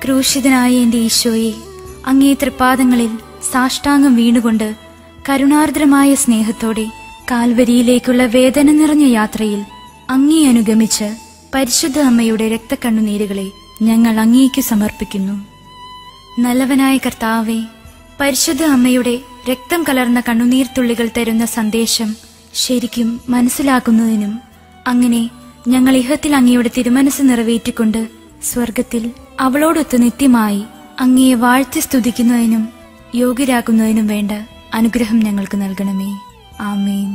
ക്രൂശിതനായ എൻ്റെ ഈശോയെ, അങ്ങേ തൃപ്പാദങ്ങളിൽ സാഷ്ടാംഗം വീണുകൊണ്ട് കരുണാർദ്രമായ സ്നേഹത്തോടെ കാൽവരിയിലേക്കുള്ള വേദന നിറഞ്ഞ യാത്രയിൽ അങ്ങേ അനുഗമിച്ച് പരിശുദ്ധ അമ്മയുടെ രക്തക്കണ്ണുനീരുകളെ ഞങ്ങൾ അങ്ങേക്കു സമർപ്പിക്കുന്നു. നല്ലവനായ കർത്താവേ, പരിശുദ്ധ അമ്മയുടെ രക്തം കലർന്ന കണ്ണുനീർത്തുള്ളികൾ തരുന്ന സന്ദേശം ശരിക്കും മനസ്സിലാക്കുന്നതിനും അങ്ങനെ ഞങ്ങൾ ഇഹത്തിൽ അങ്ങയുടെ തിരുമനസ് നിറവേറ്റിക്കൊണ്ട് സ്വർഗത്തിൽ അവളോടൊത്ത് നിത്യമായി അങ്ങയെ വാഴ്ത്തി സ്തുതിക്കുന്നതിനും യോഗ്യരാക്കുന്നതിനും വേണ്ട അനുഗ്രഹം ഞങ്ങൾക്ക് നൽകണമേ. ആമേൻ.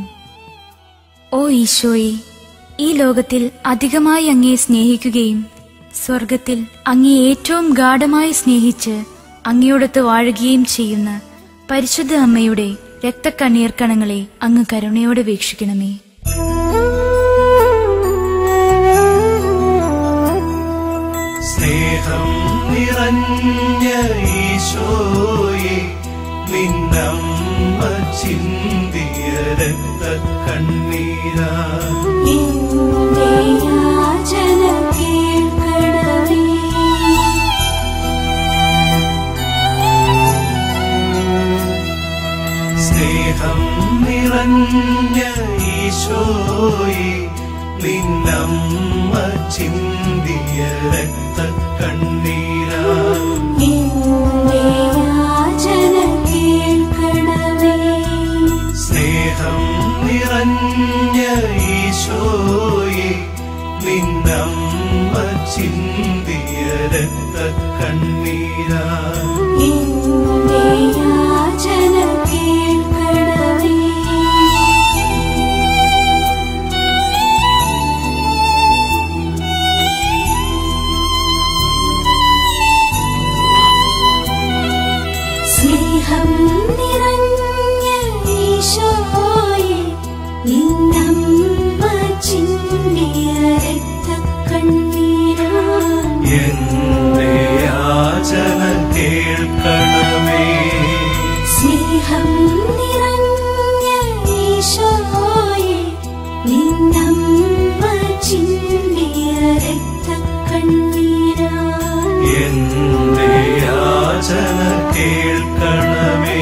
ഓ ഈശോയെ, ഈ ലോകത്തിൽ അധികമായി അങ്ങയെ സ്നേഹിക്കുകയും സ്വർഗത്തിൽ അങ്ങയെ ഏറ്റവും ഗാഢമായി സ്നേഹിച്ച് അങ്ങയോടൊത്ത് വാഴുകയും ചെയ്യുന്ന പരിശുദ്ധ അമ്മയുടെ രക്തക്കണ്ണീർക്കണങ്ങളെ അങ്ങ് കരുണയോടെ വീക്ഷിക്കണമേ. സ്നേഹം നിറഞ്ഞ ഈശോയെ, നിന്നമ്മ ചിന്തിയ രക്തക്കണ്ണീരാ സ്നേഹം നിറഞ്ഞ ഈശോയെ, നിന്നമ്മ ചിന്തിയ രക്തക്കണ്ണീരാ സ്നേഹം നിറഞ്ഞ ഈശോയെ, നിന്നമ്മ ചിന്തിയ രക്തക്കണ്ണീരാ സ്നേഹം നിറഞ്ഞ ഈശോയെ, നിന്നമ്മ ചിന്തിയ രക്തക്കണ്ണീരാ എന്റെ യാചന കേൾക്കണമേ. സ്നേഹം നിറഞ്ഞ ഈശോയെ, നിന്നമ്മ ചിന്തിയ രക്തക്കണ്ണീരാ എന്റെ യാചന കേൾക്കണമേ.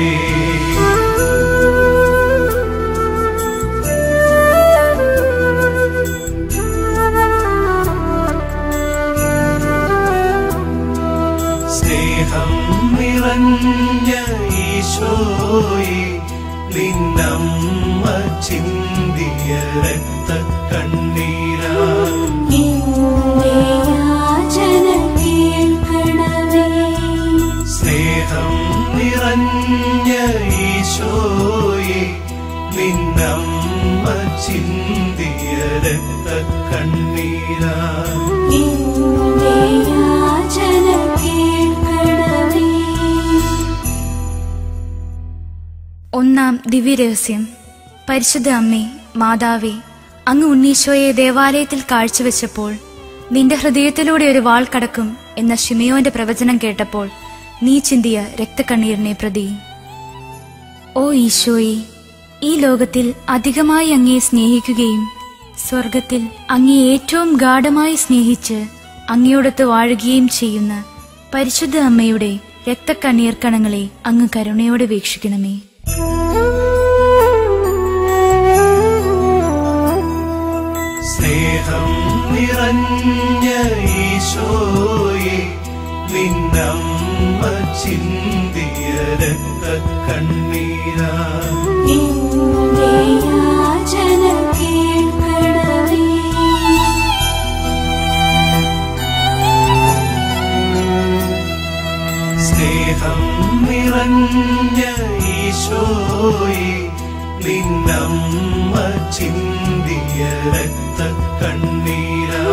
സ്നേഹം നിറഞ്ഞ ഈശോയെ, നിന്നമ്മ ചിന്തിയ രക്തക്കണ്ണീരാ സ്നേഹം നിറഞ്ഞ ഈശോയെ, നിന്നമ്മ ചിന്തിയ രക്തക്കണ്ണീരാ ഒന്നാം ദിവ്യരഹസ്യം. പരിശുദ്ധ അമ്മേ, മാതാവേ, അങ്ങ് ഉണ്ണീശോയെ ദേവാലയത്തിൽ കാഴ്ചവെച്ചപ്പോൾ നിന്റെ ഹൃദയത്തിലൂടെ ഒരു വാൾ കടക്കും എന്ന ശിമയോന്റെ പ്രവചനം കേട്ടപ്പോൾ നീ ചിന്തിയ രക്തക്കണ്ണീരിനെ പ്രതി. ഓ ഈശോയെ, ഈ ലോകത്തിൽ അധികമായി അങ്ങയെ സ്നേഹിക്കുകയും സ്വർഗത്തിൽ അങ്ങയെ ഏറ്റവും ഗാഢമായി സ്നേഹിച്ച് അങ്ങയോടൊത്ത് വാഴുകയും ചെയ്യുന്ന പരിശുദ്ധ അമ്മയുടെ രക്തക്കണ്ണീർക്കണങ്ങളെ അങ്ങ് കരുണയോടെ വീക്ഷിക്കണമേ. സ്നേഹം നിറഞ്ഞ ഈശോയെ, നിന്നമ്മ ചിന്തിയ രക്തക്കണ്ണീരാ സ്നേഹം നിറഞ്ഞ ഈശോയെ, നിന്നമ്മ ചിന്തിയ രക്തക്കണ്ണീരാ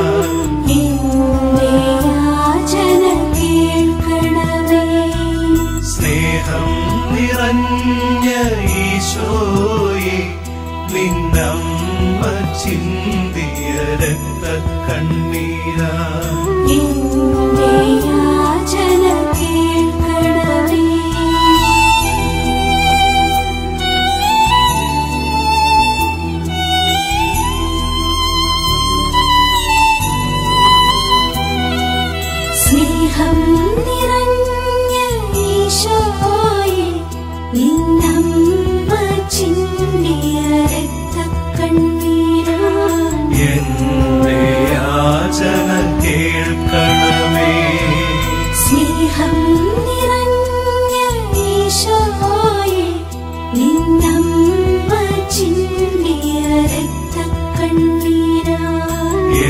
സ്നേഹം നിറഞ്ഞ ഈശോയെ, നിന്നമ്മ ചിന്തിയ രക്തക്കണ്ണീരാ സ്നേഹം നിറഞ്ഞ ഈശോയെ നിന്നമ്മ ചിന്തിയ രക്തക്കണ്ണീരാ എന്റെ യാചന കേൾക്കണമേ. സ്നേഹം നിറഞ്ഞ ഈശോയെ നിന്നമ്മ ചിന്തിയ രക്തക്കണ്ണീരാ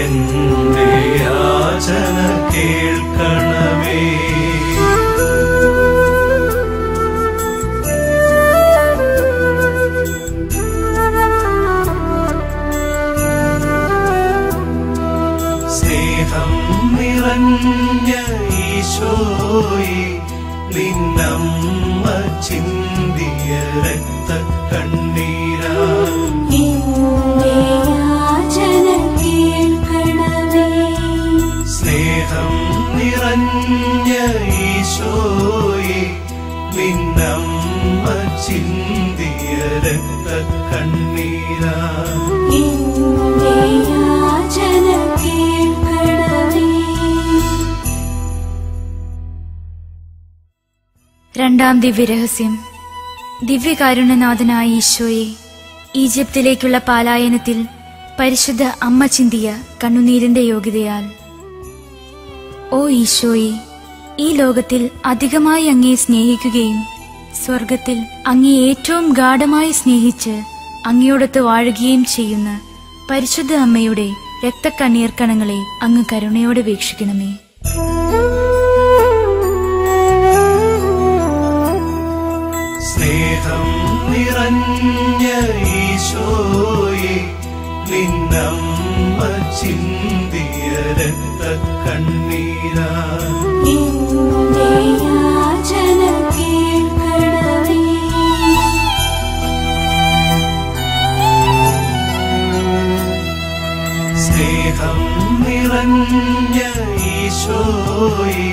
എന്റെ യാചന കേൾക്കണമേ. സ്നേഹം നിറഞ്ഞ ഈശോയെ നിന്നമ്മ ചിന്തിയ രക്തക്കണ്ണീരാ എന്റെ യാചന കേൾക്കണമേ. സ്നേഹം നിറഞ്ഞ ഈശോയെ നിന്നമ്മ ചിന്തിയ രക്തക്കണ്ണീരാ എന്റെ യാചന കേൾക്കണമേ. രണ്ടാം ദിവ്യരഹസ്യം. ദിവ്യകാരുണ്യനാഥനായ ഈശോയെ, ഈജിപ്തിലേക്കുള്ള പലായനത്തിൽ പരിശുദ്ധ അമ്മ ചിന്തിയ കണ്ണുനീരിന്റെ യോഗ്യതയാൽ. ഓ ഈശോയെ, ഈ ലോകത്തിൽ അധികമായി അങ്ങയെ സ്നേഹിക്കുകയും സ്വർഗത്തിൽ അങ്ങയെ ഏറ്റവും ഗാഢമായി സ്നേഹിച്ച് അങ്ങയോടൊത്ത് വാഴുകയും ചെയ്യുന്ന പരിശുദ്ധ അമ്മയുടെ രക്തക്കണ്ണീർ കണങ്ങളെ അങ്ങ് കരുണയോടെ വീക്ഷിക്കണമേ. സ്നേഹം നിറഞ്ഞ ഈശോയെ നിന്നമ്മ ചിന്തിയ രക്തക്കണ്ണീരാ എന്റെ യാചന കേൾക്കണമേ. സ്നേഹം നിറഞ്ഞ ഈശോയെ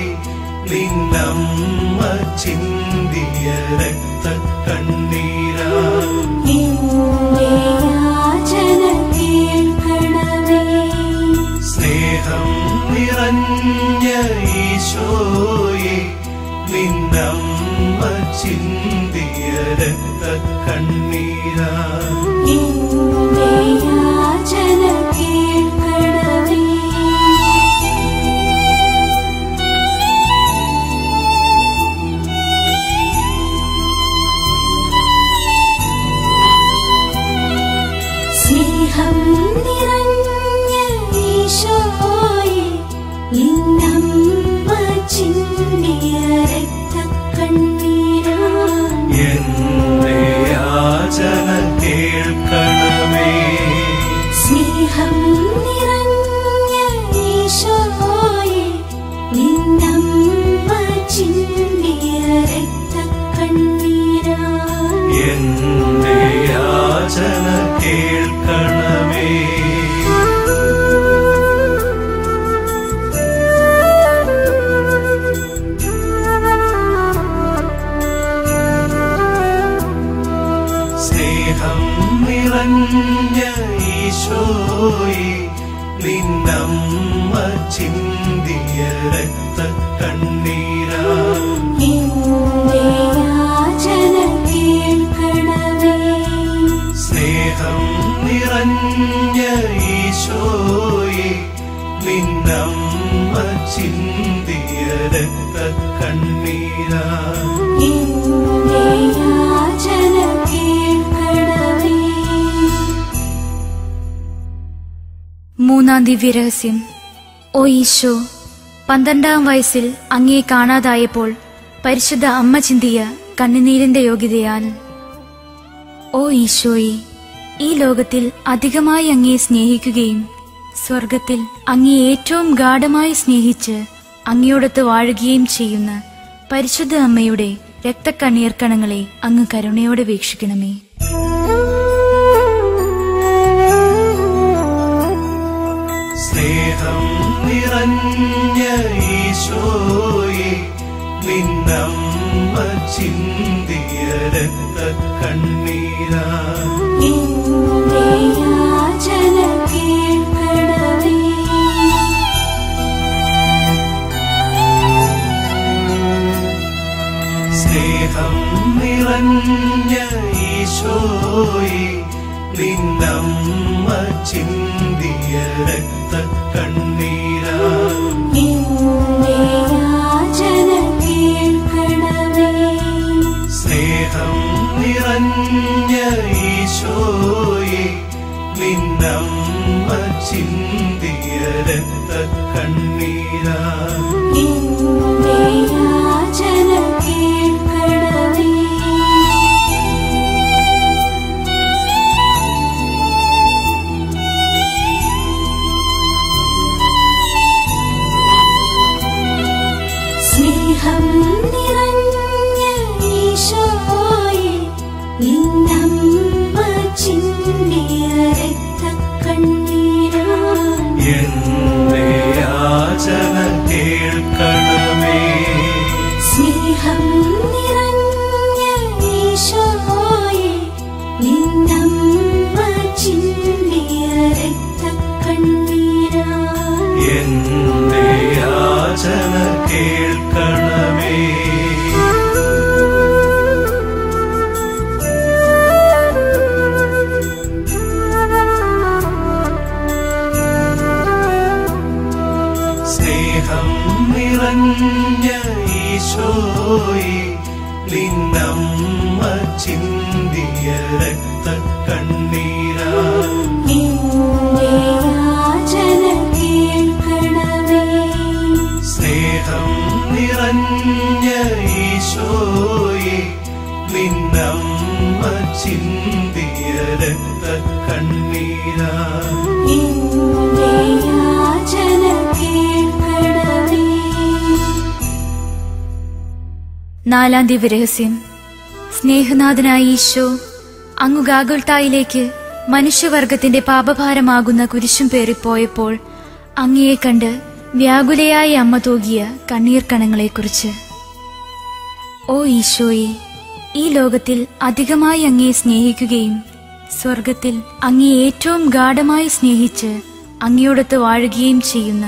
നിന്നമ്മ ചിന്തിയ രക്തക്കണ്ണീരാ എന്റെ യാചന കേൾക്കണമേ. സ്നേഹം നിറഞ്ഞ ഈശോയെ നിന്നമ്മ ചിന്തിയ രക്തക്കണ്ണീരാ എന്റെ യാചന കേൾക്കണമേ. സ്നേഹം നിറഞ്ഞ ഈശോയെ നിന്നമ്മ ചിന്തിയ രക്തക്കണ്ണീരാ എന്റെ യാചന കേൾക്കണമേ. സ്നേഹം നിറഞ്ഞ ഈശോയെ നിന്നമ്മ ചിന്തിയ രക്തക്കണ്ണീരാ എന്റെ യാചന കേൾക്കണമേ. സ്നേഹം നിറഞ്ഞ ഈശോയെ നിന്നമ്മ ചിന്തിയ രക്തക്കണ്ണീരാ എന്റെ യാചന കേൾക്കണമേ. സ്നേഹം നിറഞ്ഞ ഈശോയെ നിന്നമ്മ ചിന്തിയ രക്തക്കണ്ണീരാ എന്റെ യാചന കേൾക്കണമേ. മൂന്നാം ദിവ്യരഹസ്യം. ഓ ഈശോ, 12-ാം വയസ്സിൽ അങ്ങയെ കാണാതായപ്പോൾ പരിശുദ്ധ അമ്മ ചിന്തിയ കണ്ണുനീരിന്റെ യോഗ്യതയാൽ. ഓ ഈശോയെ, ഈ ലോകത്തിൽ അധികമായി അങ്ങയെ സ്നേഹിക്കുകയും സ്വർഗത്തിൽ അങ്ങയെ ഏറ്റവും ഗാഢമായി സ്നേഹിച്ച് അങ്ങയോടൊത്ത് വാഴുകയും ചെയ്യുന്ന പരിശുദ്ധ അമ്മയുടെ രക്തക്കണ്ണീർ കണങ്ങളെ അങ്ങ് കരുണയോടെ വീക്ഷിക്കണമേ. സ്നേഹം നിറഞ്ഞ ഈശോയെ നിന്നമ്മ ചിന്തിയ രക്തക്കണ്ണീരാ എന്റെ യാചന കേൾക്കണമേ. സ്നേഹം നിറഞ്ഞ ഈശോയെ നിന്നമ്മ ചിന്തിയ രക്തക്കണ്ണീരാ എന്റെ യാചന കേൾക്കണമേ. സ്നേഹം നിറഞ്ഞ ഈശോയെ നിന്നമ്മ ചിന്തിയ രക്തക്കണ്ണീരാ എന്റെ യാചന കേൾക്കണമേ. സ്നേഹം നിറഞ്ഞ ഈശോയെ നിന്നമ്മ ചിന്തിയ രക്തക്കണ്ണീരാ എന്റെ യാചന കേൾക്കണമേ. സ്നേഹം നിറഞ്ഞ ഈശോയെ നിന്നമ്മ ചിന്തിയ രക്തക്കണ്ണീരാ എന്റെ യാചന കേൾക്കണമേ. സ്നേഹം നിറഞ്ഞ ഈശോയെ നിന്നമ്മ ചിന്തിയ രക്തക്കണ്ണീരാ എന്റെ യാചന കേൾക്കണമേ. സ്നേഹം നിറഞ്ഞ ഈശോയെ നിന്നമ്മ ചിന്തിയ രക്തക്കണ്ണീരാ എന്റെ യാചന കേൾക്കണമേ. നാലാം ദിവ്യരഹസ്യം. സ്നേഹനാഥനായ ഈശോ അങ്ങു ഗാഗുൽത്തായിലേക്ക് മനുഷ്യവർഗത്തിന്റെ പാപഭാരമാകുന്ന കുരിശും പേറിപ്പോയപ്പോൾ അങ്ങയെ കണ്ട് വ്യാകുലയായ അമ്മ തൂകിയ കണ്ണീർ കണങ്ങളെക്കുറിച്ച്. ഓ ഈശോയെ, ഈ ലോകത്തിൽ അധികമായി അങ്ങയെ സ്നേഹിക്കുകയും സ്വർഗത്തിൽ അങ്ങയെ ഏറ്റവും ഗാഢമായി സ്നേഹിച്ച് അങ്ങയോടൊത്ത് വാഴുകയും ചെയ്യുന്ന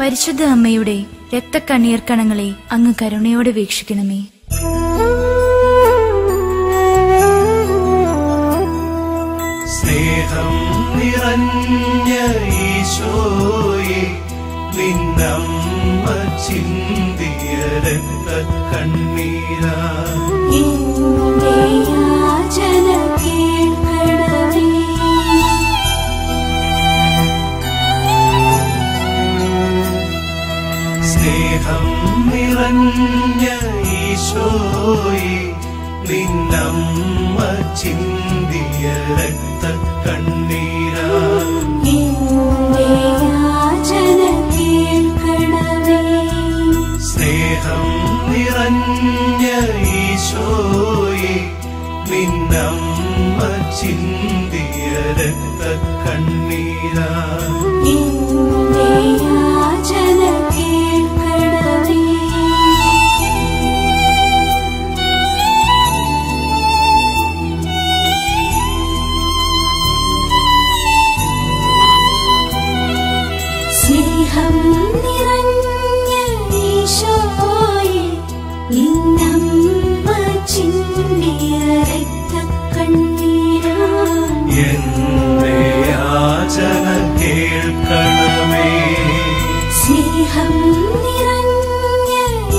പരിശുദ്ധ അമ്മയുടെ രക്തക്കണ്ണീർ കണങ്ങളെ അങ്ങ് കരുണയോടെ വീക്ഷിക്കണമേ. സ്നേഹം നിറഞ്ഞ ഈശോയെ നിന്നമ്മ ചിന്തിയ രക്തക്കണ്ണീരാ എന്റെ യാചന കേൾക്കണമേ. സ്നേഹം നിറഞ്ഞ ഈശോയെ നിന്നമ്മ ചിന്തിയ രക്തക്കണ്ണീരാ എന്റെ യാചന കേൾക്കണമേ. സ്നേഹം നിറഞ്ഞ ഈശോയെ നിന്നമ്മ ചിന്തിയ രക്തക്കണ്ണീരാ എന്റെ യാചന കേൾക്കണമേ. സ്നേഹം നിറഞ്ഞ ഈശോയെ നിന്നമ്മ ചിന്തിയ രക്തക്കണ്ണീരാ എന്റെ യാചന കേൾക്കണമേ. സ്നേഹം നിറഞ്ഞ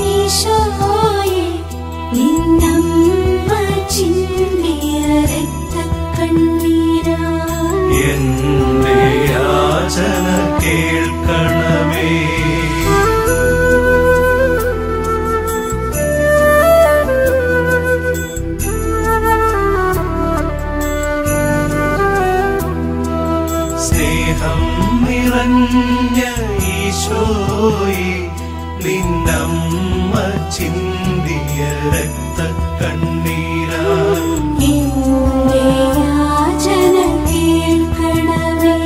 ഈശോയെ നിന്നമ്മ ചിന്തിയ രക്തക്കണ്ണീരാ എന്റെ യാചന കേൾക്കണമേ. സ്നേഹം നിറഞ്ഞ ഈശോയെ നിന്നമ്മ ചിന്തിയ രക്തക്കണ്ണീരാ എന്റെ യാചന കേൾക്കണമേ.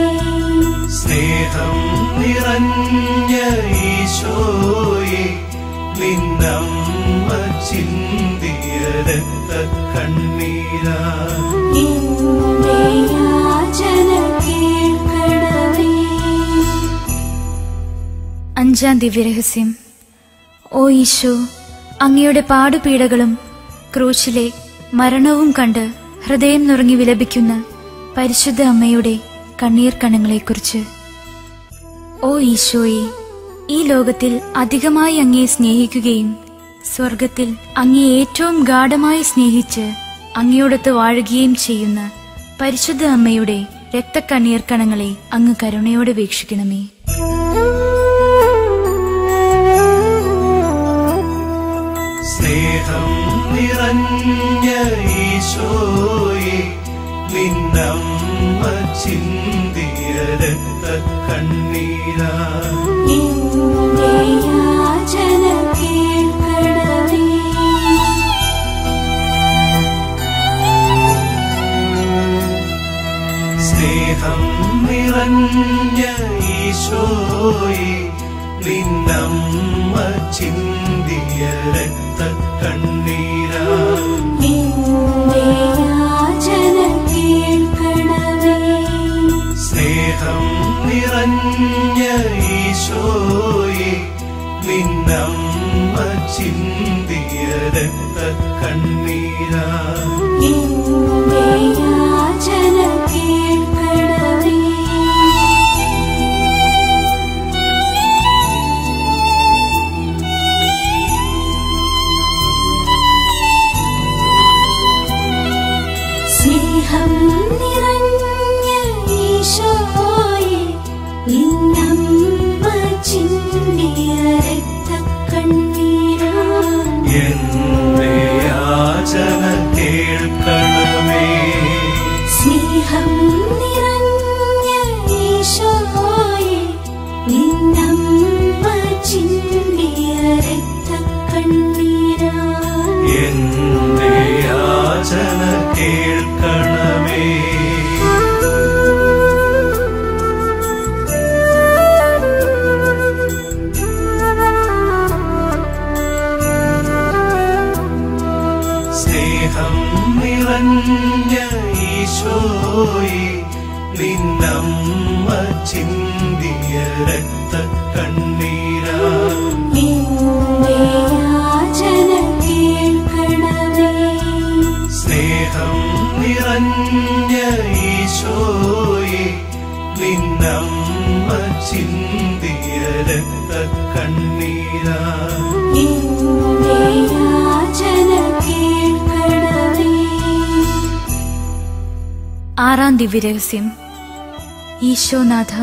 സ്നേഹം നിറഞ്ഞ ഈശോയെ നിന്നമ്മ ചിന്തിയ രക്തക്കണ്ണീരാ എന്റെ യാചന കേൾക്കണമേ. അഞ്ചാം ദിവ്യരഹസ്യം. ഓ ഈശോ, അങ്ങയുടെ പാടുപീഡകളും ക്രൂശിലെ മരണവും കണ്ട് ഹൃദയം നുറങ്ങി വിലപിക്കുന്ന പരിശുദ്ധ അമ്മയുടെ കണ്ണീർ കണങ്ങളെക്കുറിച്ച്. ഓ ഈശോയെ, ഈ ലോകത്തിൽ അധികമായി അങ്ങയെ സ്നേഹിക്കുകയും സ്വർഗത്തിൽ അങ്ങയെ ഏറ്റവും ഗാഢമായി സ്നേഹിച്ച് അങ്ങയോടൊത്ത് വാഴുകയും ചെയ്യുന്ന പരിശുദ്ധ അമ്മയുടെ രക്തക്കണ്ണീർ കണങ്ങളെ അങ്ങ് കരുണയോടെ വീക്ഷിക്കണമേ. സ്നേഹം നിറഞ്ഞ ഈശോയെ, നിന്നമ്മ ചിന്തിയ രക്തക്കണ്ണീരാ എന്റെ യാചന കേൾക്കണമേ. സ്നേഹം നിറഞ്ഞ ഈശോയെ, നിന്നമ്മ ചിന്തിയ രക്തക്കണ്ണീരാ എന്റെ യാചന കേൾക്കണമേ. സ്നേഹം നിറഞ്ഞ ഈശോയെ, നിന്നമ്മ ചിന്തിയ രക്തക്കണ്ണീരാ എന്റെ യാചന കേൾക്കണമേ. സ്നേഹം നിറഞ്ഞ ഈശോയെ, നിന്നമ്മ ചിന്തിയ രക്തക്കണ്ണീരാ എന്റെ യാചന കേൾക്കണമേ. സ്നേഹം നിറഞ്ഞ ഈശോയെ, നിന്നമ്മ ചിന്തിയ രക്തക്കണ്ണീരാ എന്റെ യാചന കേൾക്കണമേ. സ്നേഹം നിറഞ്ഞ ഈശോയെ, നിന്നമ്മ ചിന്തിയ രക്തക്കണ്ണീരാ എന്റെ യാചന കേൾക്കണമേ. സ്നേഹം നിറഞ്ഞ ഈശോയെ, നിന്നമ്മ ചിന്തിയ രക്തക്കണ്ണീരാ എന്റെ യാചന കേൾക്കണമേ. ആറാം ദിവ്യരഹസ്യം. ഈശോനാഥ,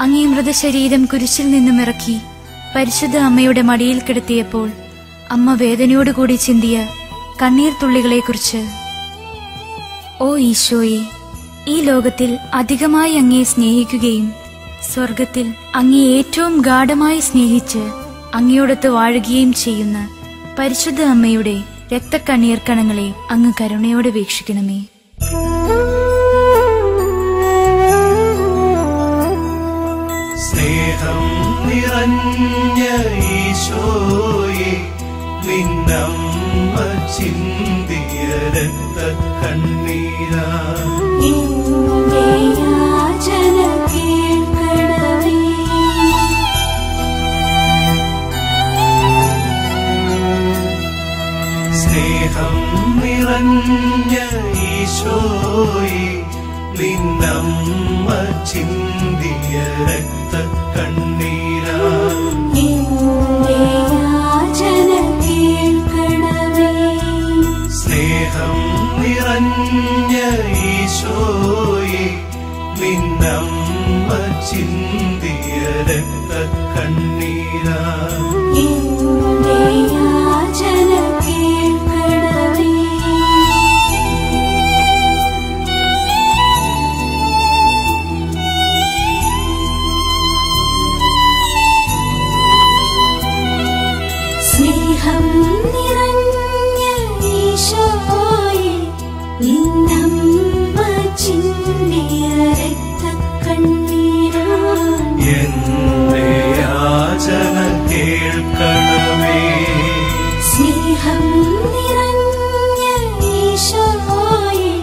അങ്ങേ മൃതശരീരം കുരിശിൽ നിന്നും ഇറക്കി പരിശുദ്ധ അമ്മയുടെ മടിയിൽ കിടത്തിയപ്പോൾ അമ്മ വേദനയോടുകൂടി ചിന്തിയ കണ്ണീർ തുള്ളികളെക്കുറിച്ച്. ഓ ഈശോയെ, ഈ ലോകത്തിൽ അധികമായി അങ്ങയെ സ്നേഹിക്കുകയും സ്വർഗത്തിൽ അങ്ങയെ ഏറ്റവും ഗാഢമായി സ്നേഹിച്ച് അങ്ങയോടൊത്ത് വാഴുകയും ചെയ്യുന്ന പരിശുദ്ധ അമ്മയുടെ രക്തക്കണ്ണീർ കണങ്ങളെ അങ്ങ് കരുണയോടെ വീക്ഷിക്കണമേ. സ്നേഹം നിറഞ്ഞ ഈശോയെ, നിന്നമ്മ ചിന്തിയ രക്തക്കണ്ണീരാ എന്റെ യാചന കേൾക്കണമേ. സ്നേഹം നിറഞ്ഞ ഈശോയെ, നിന്നമ്മ ചിന്തിയ രക്തക്കണ്ണീരാ എന്റെ യാചന കേൾക്കണമേ. സ്നേഹം നിറഞ്ഞ ഈശോയെ, നിന്നമ്മ ചിന്തിയ രക്തക്കണ്ണീരാ എന്റെ യാചന കേൾക്കണമേ. സ്നേഹം നിറഞ്ഞ ഈശോയെ, നിന്നമ്മ ചിന്തിയ രക്തക്കണ്ണീരാ എന്റെ യാചന കേൾക്കണമേ. സ്നേഹം നിറഞ്ഞ ഈശോയെ,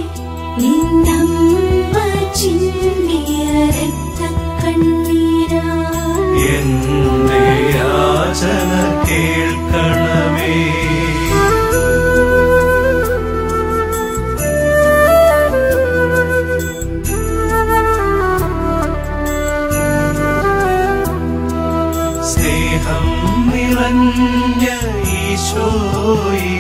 നിന്നമ്മ ചിന്തിയ രക്തക്കണ്ണീരാ എന്റെ യാചന കേൾക്കണമേ. നിറഞ്ഞ ഈശോയെ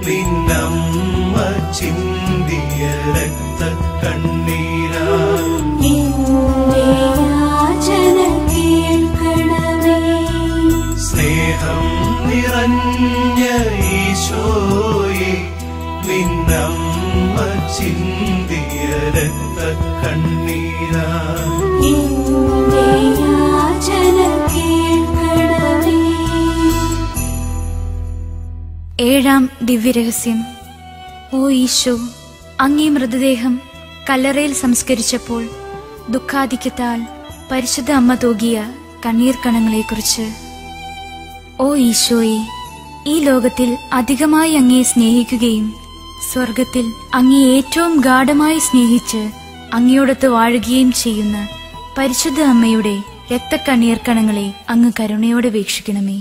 നിന്നമ്മ ചിന്തിയ രക്തക്കണ്ണീരാ എന്റെ യാചന കേൾക്കണമേ. സ്നേഹം നിറഞ്ഞ ഈശോയെ നിന്നമ്മ ചിന്തിയ രക്തക്കണ്ണീരാ എന്റെ യാചന കേൾക്കണമേ. ഏഴാം ദിവ്യരഹസ്യം. ഓ ഈശോ, അങ്ങേ മൃതദേഹം കല്ലറയിൽ സംസ്കരിച്ചപ്പോൾ ദുഃഖാധിക്യത്താൽ പരിശുദ്ധ അമ്മ തൂകിയ കണ്ണീർ കണങ്ങളെക്കുറിച്ച്. ഓ ഈശോയെ, ഈ ലോകത്തിൽ അധികമായി അങ്ങയെ സ്നേഹിക്കുകയും സ്വർഗത്തിൽ അങ്ങയെ ഏറ്റവും ഗാഢമായി സ്നേഹിച്ച് അങ്ങയോടൊത്ത് വാഴുകയും ചെയ്യുന്ന പരിശുദ്ധ അമ്മയുടെ രക്തക്കണ്ണീർ കണങ്ങളെ അങ്ങ് കരുണയോടെ വീക്ഷിക്കണമേ.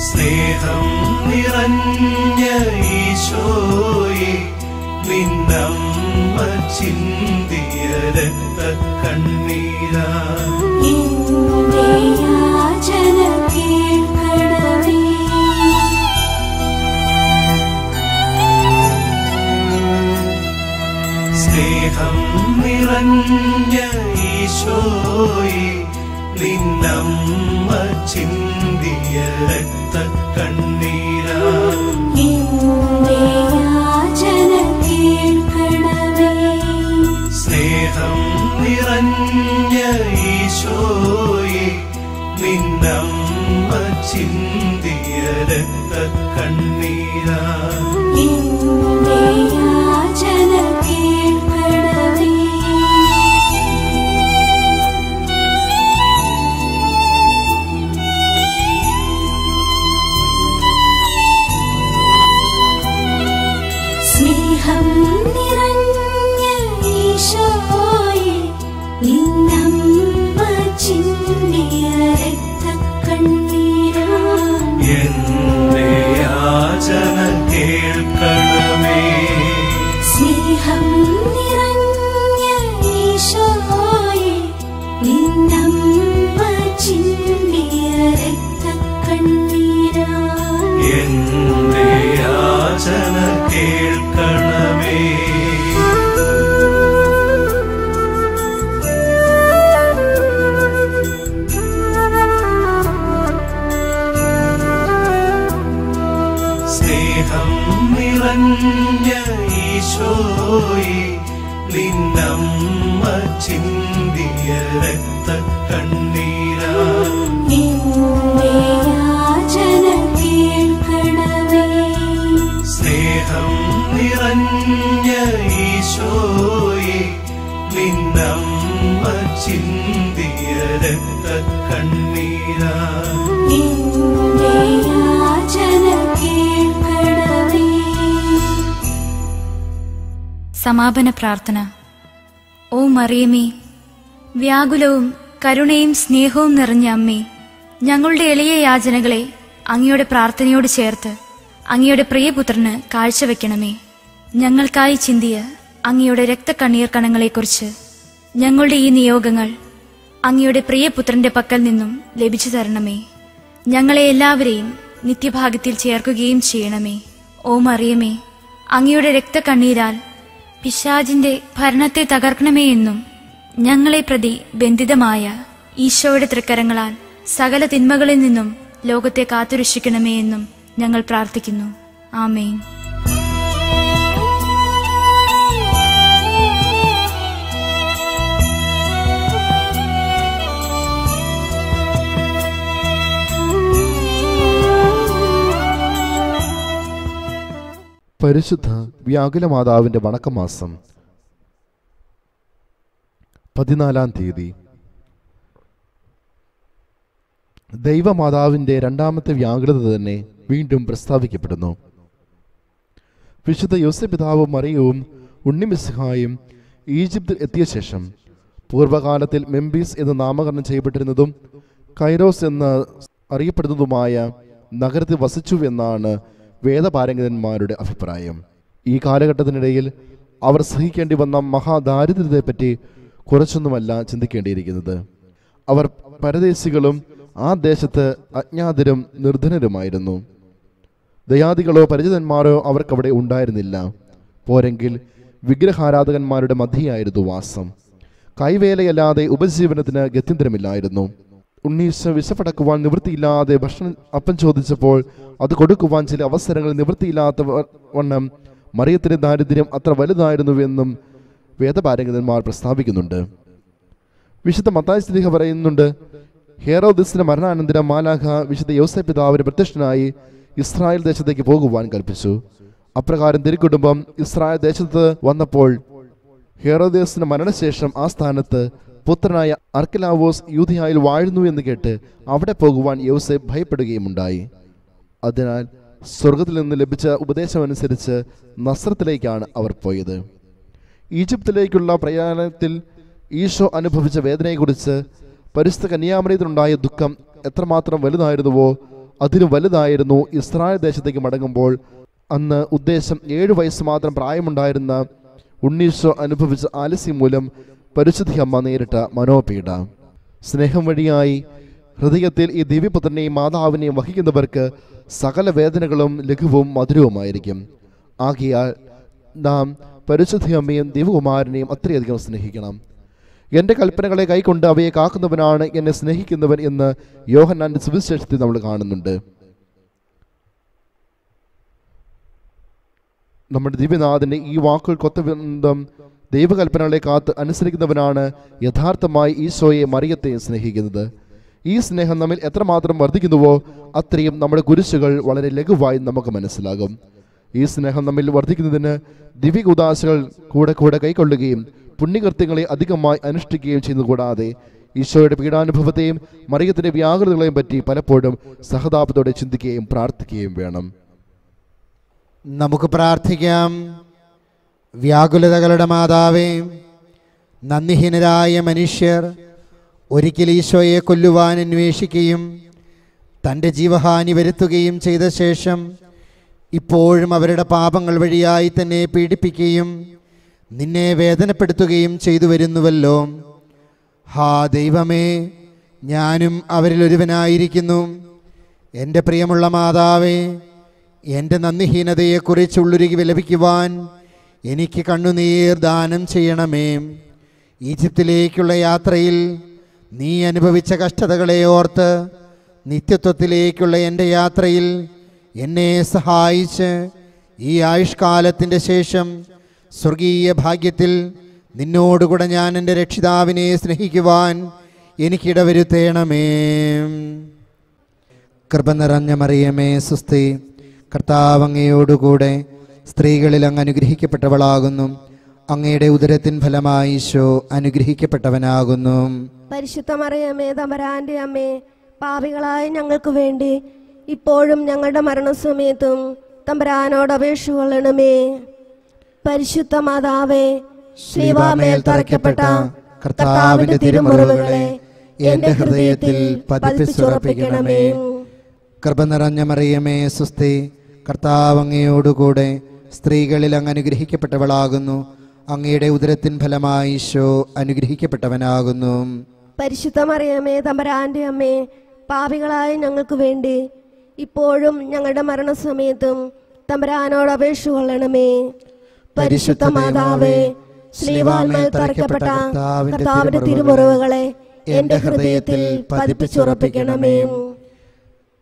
സ്നേഹം നിറഞ്ഞ ഈശോയെ നിന്നമ്മ ചിന്തിയ രക്തക്കണ്ണീരാ എന്റെ യാചന കേൾക്കണമേ. സ്നേഹം നിറഞ്ഞ ഈശോയെ നിന്നമ്മ ചിന്തിയ രക്തക്കണ്ണീരാ എന്റെ യാചന കേൾക്കണമേ. സ്നേഹം നിറഞ്ഞ ഈശോയെ നിന്നമ്മ ചിന്തിയ രക്തക്കണ്ണീരാ എന്റെ യാചന കേൾക്കണമേ. സ്നേഹം നിറഞ്ഞ ഈശോയെ നിന്നമ്മ ചിന്തിയ രക്തക്കണ്ണീരാ എന്റെ യാചന കേൾക്കണമേ. സ്നേഹം നിറഞ്ഞ ഈശോയെ നിന്നമ്മ ചിന്തിയ രക്തക്കണ്ണീരാ എന്റെ യാചന കേൾക്കണമേ. സ്നേഹം നിറഞ്ഞ ഈശോയെ നിന്നമ്മ ചിന്തിയ രക്തക്കണ്ണീരാ എന്റെ യാചന കേൾക്കണമേ. സ്നേഹം നിറഞ്ഞ ഈശോയെ നിന്നമ്മ ചിന്തിയ രക്തക്കണ്ണീരാ എന്റെ യാചന കേൾക്കണമേ. സമാപന പ്രാർത്ഥന. ഓ മറിയമേ, വ്യാകുലവും കരുണയും സ്നേഹവും നിറഞ്ഞ അമ്മേ, ഞങ്ങളുടെ എളിയ യാചനകളെ അങ്ങയുടെ പ്രാർത്ഥനയോട് ചേർത്ത് അങ്ങയുടെ പ്രിയപുത്രന് കാഴ്ചവെക്കണമേ. ഞങ്ങൾക്കായി ചിന്തിയ അങ്ങയുടെ രക്തക്കണ്ണീർ കണങ്ങളെക്കുറിച്ച് ഞങ്ങളുടെ ഈ നിയോഗങ്ങൾ അങ്ങയുടെ പ്രിയപുത്രന്റെ പക്കൽ നിന്നും ലഭിച്ചു തരണമേ. ഞങ്ങളെ എല്ലാവരെയും നിത്യഭാഗ്യത്തിൽ ചേർക്കുകയും ചെയ്യണമേ. ഓ മറിയമേ, അങ്ങയുടെ രക്തക്കണ്ണീരാൽ പിശാചിന്റെ ഭരണത്തെ തകർക്കണമേ എന്നും ഞങ്ങളെ പ്രതി ബന്ധിതമായ ഈശോയുടെ തൃക്കരങ്ങളാൽ സകല തിന്മകളിൽ നിന്നും ലോകത്തെ കാത്തുരക്ഷിക്കണമേ എന്നും ഞങ്ങൾ പ്രാർത്ഥിക്കുന്നു. ആമേൻ. പരിശുദ്ധ വ്യാകുലമാതാവിന്റെ വണക്കമാസം 14-ാം തീയതി. ദൈവമാതാവിന്റെ രണ്ടാമത്തെ വ്യാകുലത തന്നെ വീണ്ടും പ്രസ്താവിക്കപ്പെടുന്നു. വിശുദ്ധ യോസേപ്പിതാവും മറിയവും ഉണ്ണിമിശിഹായും ഈജിപ്തിൽ എത്തിയ ശേഷം പൂർവ്വകാലത്തിൽ മെമ്പീസ് എന്ന് നാമകരണം ചെയ്യപ്പെട്ടിരുന്നതും കൈറോസ് എന്ന് അറിയപ്പെടുന്നതുമായ നഗരത്തിൽ വസിച്ചുവെന്നാണ് വേദപാരംഗതന്മാരുടെ അഭിപ്രായം. ഈ കാലഘട്ടത്തിനിടയിൽ അവർ സഹിക്കേണ്ടി വന്ന മഹാദാരിദ്ര്യത്തെപ്പറ്റി കുറച്ചൊന്നുമല്ല ചിന്തിക്കേണ്ടിയിരിക്കുന്നത്. അവർ പരദേശികളും ആ ദേശത്ത് അജ്ഞാതരും നിർധനരുമായിരുന്നു. ദയാദികളോ പരിചിതന്മാരോ അവർക്കവിടെ ഉണ്ടായിരുന്നില്ല. പോരെങ്കിൽ വിഗ്രഹാരാധകന്മാരുടെ മധ്യയായിരുന്നു വാസം. കൈവേലയല്ലാതെ ഉപജീവനത്തിന് ഗത്യന്തരമില്ലായിരുന്നു. ഉണ്ണീശോ വിശപ്പടക്കുവാൻ നിവൃത്തിയില്ലാതെ അപ്പം ചോദിച്ചപ്പോൾ അത് കൊടുക്കുവാൻ ചില അവസരങ്ങൾ നിവൃത്തിയില്ലാത്ത വണ്ണം മറിയത്തിന്റെ ദാരിദ്ര്യം അത്ര വലുതായിരുന്നുവെന്നും വേദപാരംഗതന്മാർ പ്രസ്താവിക്കുന്നുണ്ട്. വിശുദ്ധ മത്തായി ശ്ലീഹ പറയുന്നുണ്ട്, ഹെറോദിസിന്റെ മരണാനന്തരം മാലാഖ വിശുദ്ധ യോസേപ്പ് പിതാവിന് പ്രത്യക്ഷനായി ഇസ്രായേൽ ദേശത്തേക്ക് പോകുവാൻ കൽപ്പിച്ചു. അപ്രകാരം തിരുക്കുടുംബം ഇസ്രായേൽ ദേശത്ത് വന്നപ്പോൾ ഹെറോദേസിന്റെ മരണശേഷം ആ സ്ഥാനത്ത് പുത്രനായ അർക്കലാവോസ് യൂദയായിൽ വാഴുന്നു എന്ന് കേട്ട് അവിടെ പോകുവാൻ യോസേപ്പ് ഭയപ്പെടുകയുമുണ്ടായി. അതിനാൽ സ്വർഗത്തിൽ നിന്ന് ലഭിച്ച ഉപദേശമനുസരിച്ച് നസ്രത്തിലേക്കാണ് അവർ പോയത്. ഈജിപ്തിലേക്കുള്ള പ്രയാണത്തിൽ ഈശോ അനുഭവിച്ച വേദനയെക്കുറിച്ച് പരിശുദ്ധ കന്യാമറിയത്തിനുണ്ടായ ദുഃഖം എത്രമാത്രം വലുതായിരുന്നുവോ അതിലും വലുതായിരുന്നു ഇസ്രായേൽ ദേശത്തേക്ക് മടങ്ങുമ്പോൾ അന്ന് ഉദ്ദേശം 7 വയസ്സ് മാത്രം പ്രായമുണ്ടായിരുന്ന ഉണ്ണീശോ അനുഭവിച്ച ആലസ്യം മൂലം പരിശുദ്ധ അമ്മ നേരിട്ട മനോപീഡ. സ്നേഹം വഴിയായി ഹൃദയത്തിൽ ഈ ദിവ്യപുത്രനെയും മാതാവിനെയും വഹിക്കുന്നവർക്ക് സകല വേദനകളും ലഘുവും മധുരവുമായിരിക്കും. ആകയാൽ നാം പരിശുദ്ധ അമ്മയും ദൈവകുമാരനെയും അത്രയധികം സ്നേഹിക്കണം. എൻ്റെ കൽപ്പനകളെ കൈക്കൊണ്ട് അവയെ കാക്കുന്നവനാണ് എന്നെ സ്നേഹിക്കുന്നവൻ എന്ന് യോഹന്നാന്റെ സുവിശേഷത്തിൽ നമ്മൾ കാണുന്നുണ്ട്. നമ്മുടെ ദിവ്യനാഥന്റെ ഈ വാക്കുകൾക്കൊത്തബന്ധം ദൈവകൽപ്പനകളെ കാത്ത് അനുസരിക്കുന്നവനാണ് യഥാർത്ഥമായി ഈശോയെ മറിയത്തെയും സ്നേഹിക്കുന്നത്. ഈ സ്നേഹം നമ്മിൽ എത്രമാത്രം വർദ്ധിക്കുന്നുവോ അത്രയും നമ്മുടെ കുരിശുകൾ വളരെ ലഘുവായി നമുക്ക് മനസ്സിലാകും. ഈ സ്നേഹം നമ്മിൽ വർദ്ധിക്കുന്നതിന് ദിവ്യ ഉദാശകൾ കൂടെ കൈക്കൊള്ളുകയും പുണ്യകൃത്യങ്ങളെ അധികമായി അനുഷ്ഠിക്കുകയും ചെയ്യുന്നതുകൂടാതെ ഈശോയുടെ പീഡാനുഭവത്തെയും മറിയത്തിന്റെ വ്യാകുലതകളെയും പറ്റി പലപ്പോഴും സഹതാപത്തോടെ ചിന്തിക്കുകയും പ്രാർത്ഥിക്കുകയും വേണം. നമുക്ക് പ്രാർത്ഥിക്കാം. വ്യാകുലതകളുടെ മാതാവേ, നന്ദിഹീനരായ മനുഷ്യർ ഒരിക്കൽ ഈശോയെ കൊല്ലുവാൻ അന്വേഷിക്കുകയും തൻ്റെ ജീവഹാനി വരുത്തുകയും ചെയ്ത ശേഷം ഇപ്പോഴും അവരുടെ പാപങ്ങൾ വഴിയായി തന്നെ പീഡിപ്പിക്കുകയും നിന്നെ വേദനപ്പെടുത്തുകയും ചെയ്തു വരുന്നുവല്ലോ. ഹാ ദൈവമേ, ഞാനും അവരിൽ ഒരുവനായിരിക്കുന്നു. എൻ്റെ പ്രിയമുള്ള മാതാവേ, എൻ്റെ നന്ദിഹീനതയെക്കുറിച്ചുള്ളൊരുക്കി വിലപിക്കുവാൻ എനിക്ക് കണ്ണുനീർ ദാനം ചെയ്യണമേ. ഈജിപ്തിലേക്കുള്ള യാത്രയിൽ നീ അനുഭവിച്ച കഷ്ടതകളെ ഓർത്ത് നിത്യത്വത്തിലേക്കുള്ള എൻ്റെ യാത്രയിൽ എന്നെ സഹായിച്ച് ഈ ആയുഷ്കാലത്തിൻ്റെ ശേഷം സ്വർഗീയ ഭാഗ്യത്തിൽ നിന്നോടുകൂടെ ഞാൻ എൻ്റെ രക്ഷിതാവിനെ സ്നേഹിക്കുവാൻ എനിക്കിടവരുത്തേണമേ. കൃപ നിറഞ്ഞ മറിയമേ സുസ്തി, കർത്താവ് അങ്ങയോടുകൂടെ സ്ത്രീകളിൽ അങ്ങ് അനുഗ്രഹിക്കപ്പെട്ടവളാകുന്നു. അങ്ങയുടെ ഉദരത്തിൻ ഫലമായി ഈശോ അനുഗ്രഹിക്കപ്പെട്ടവനാകുന്നു. പരിശുദ്ധ മറിയമേ തമ്പുരാന്റെ അമ്മേ, പാപികളായ ഞങ്ങൾക്ക് വേണ്ടി ഇപ്പോഴും ഞങ്ങളുടെ മരണസമയത്തും തമ്പുരാനോട് അപേക്ഷ കൊള്ളണമേ. പരിശുദ്ധ മാതാവേ, ശ്രീവാമേൽ തറയ്ക്കപ്പെട്ട കർത്താവിന്റെ തിരുമുറിവുകളെ എൻ്റെ ഹൃദയത്തിൽ പതിപ്പിച്ചുറപ്പിക്കണമേ. കൃപ നിറഞ്ഞ മറിയമേ സുസ്തി, കർത്താവ് അങ്ങയോടുകൂടെ സ്ത്രീകളിൽ അങ്ങ് അനുഗ്രഹിക്കപ്പെട്ടവളാകുന്നു. അങ്ങയുടെ ഉദരത്തിൻ ഫലമായി ഈശോ അനുഗ്രഹിക്കപ്പെട്ടവനാകുന്നു. പരിശുദ്ധ മറിയമേ തമ്പുരാന്റെ അമ്മേ, പാപികളായ ഞങ്ങൾക്ക് വേണ്ടി ഇപ്പോഴും ഞങ്ങളുടെ മരണസമയത്തും തമ്പുരാനോട് അപേക്ഷ കൊള്ളണമേ. പരിശുദ്ധ മാതാവേ, ശ്രീവാമേൽ തറയ്ക്കപ്പെട്ട കർത്താവിന്റെ തിരുമുറിവുകളെ എൻ്റെ ഹൃദയത്തിൽ പതിപ്പിച്ചുറപ്പിക്കണമേ.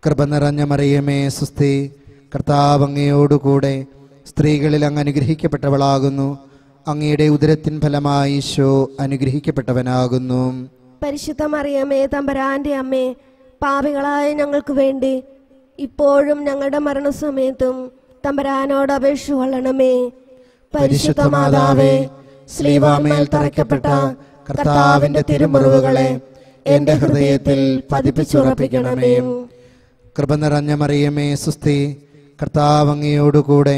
കൃപ നിറഞ്ഞ മറിയമേ സുസ്തി, കർത്താവ് അങ്ങയോടുകൂടെ സ്ത്രീകളിൽ അങ്ങ് അനുഗ്രഹിക്കപ്പെട്ടവളാകുന്നു. അങ്ങയുടെ ഉദരത്തിൻ ഫലമായി ഈശോ അനുഗ്രഹിക്കപ്പെട്ടവനാകുന്നു. പരിശുദ്ധ മറിയമേ തമ്പുരാന്റെ അമ്മേ, പാപികളായ ഞങ്ങൾക്ക് വേണ്ടി ഇപ്പോഴും ഞങ്ങളുടെ മരണസമയത്തും തമ്പുരാനോട് അപേക്ഷ കൊള്ളണമേ. പരിശുദ്ധ മാതാവേ, ശ്രീവാമേൽ തറയ്ക്കപ്പെട്ട കർത്താവിന്റെ തിരുമുറിവുകളെ എൻ്റെ ഹൃദയത്തിൽ പതിപ്പിച്ചുറപ്പിക്കണമേ. കൃപ നിറഞ്ഞ മറിയമേ സുസ്തി, കർത്താവ് അങ്ങയോടുകൂടെ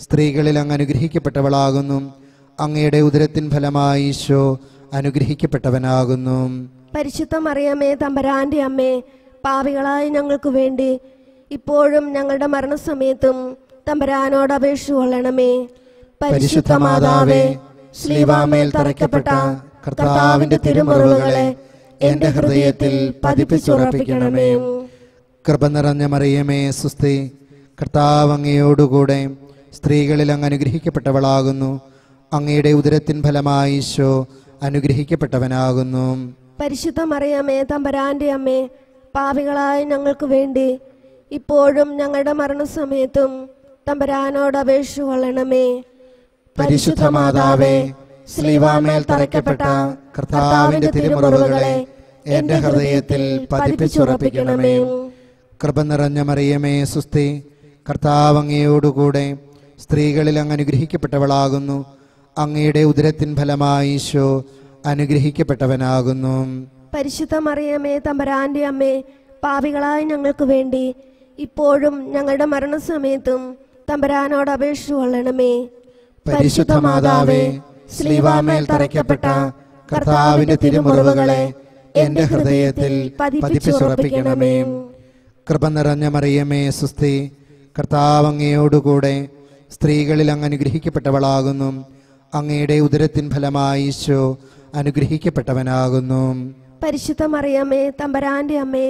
സ്ത്രീകളിൽ അങ്ങ് അനുഗ്രഹിക്കപ്പെട്ടവളാകുന്നു. അങ്ങയുടെ ഉദരത്തിൻ ഫലമായി ഈശോ അനുഗ്രഹിക്കപ്പെട്ടവനാകുന്നു. പരിശുദ്ധ മറിയമേ തമ്പുരാന്റെ അമ്മേ, പാപികളായ ഞങ്ങൾക്ക് വേണ്ടി ഇപ്പോഴും ഞങ്ങളുടെ മരണസമയത്തും തമ്പുരാനോട് അപേക്ഷ കൊള്ളണമേ. പരിശുദ്ധ മാതാവേ, ശ്രീവാമേൽ തറയ്ക്കപ്പെട്ട കർത്താവിന്റെ തിരുമുറിവുകളെ എന്റെ ഹൃദയത്തിൽ പതിപ്പിച്ചുറപ്പിക്കണമേ. കൃപ നിറഞ്ഞ മറിയമേ സുസ്തി, കർത്താവ് അങ്ങയോടുകൂടെ സ്ത്രീകളിൽ അങ്ങ് അനുഗ്രഹിക്കപ്പെട്ടവളാകുന്നു. അങ്ങയുടെ ഉദരത്തിൻ ഫലമായി ഈശോ അനുഗ്രഹിക്കപ്പെട്ടവനാകുന്നു. പരിശുദ്ധ മറിയമേ തമ്പുരാന്റെ അമ്മേ, പാപികളായ ഞങ്ങൾക്ക് വേണ്ടി ഇപ്പോഴും ഞങ്ങളുടെ മരണസമയത്തും തമ്പുരാനോട് അപേക്ഷ കൊള്ളണമേ. പരിശുദ്ധ മാതാവേ, ശ്ലീവാമേൽ തറയ്ക്കപ്പെട്ട കർത്താവിന്റെ തിരുമുറിവുകളെ എന്റെ ഹൃദയത്തിൽ പതിപ്പിച്ചുറപ്പിക്കണമേ. കൃപ നിറഞ്ഞ മറിയമേ സുസ്തി, കർത്താവ് അങ്ങയോടുകൂടെ സ്ത്രീകളിൽ അങ്ങ് അനുഗ്രഹിക്കപ്പെട്ടവളാകുന്നു. അങ്ങയുടെ ഉദരത്തിൻ ഫലമായി ഈശോ അനുഗ്രഹിക്കപ്പെട്ടവനാകുന്നു. പരിശുദ്ധ മറിയമേ തമ്പുരാന്റെ അമ്മേ, പാപികളായ ഞങ്ങൾക്ക് വേണ്ടി ഇപ്പോഴും ഞങ്ങളുടെ മരണസമയത്തും തമ്പുരാനോട് അപേക്ഷ കൊള്ളണമേ. പരിശുദ്ധ മാതാവേ, ശ്ലീവാമേൽ തറയ്ക്കപ്പെട്ട കർത്താവിന്റെ തിരുമുറിവുകളെ എന്റെ ഹൃദയത്തിൽ പതിപ്പിച്ചുറപ്പിക്കണമേ. കൃപ നിറഞ്ഞ മറിയമേ സുസ്തി, കർത്താവ് അങ്ങയോടുകൂടെ സ്ത്രീകളിൽ അങ്ങ് അനുഗ്രഹിക്കപ്പെട്ടവളാകുന്നു. അങ്ങയുടെ ഉദരത്തിൻ ഫലമായി ഈശോ അനുഗ്രഹിക്കപ്പെട്ടവനാകുന്നു. പരിശുദ്ധ മറിയമേ തമ്പുരാന്റെ അമ്മേ,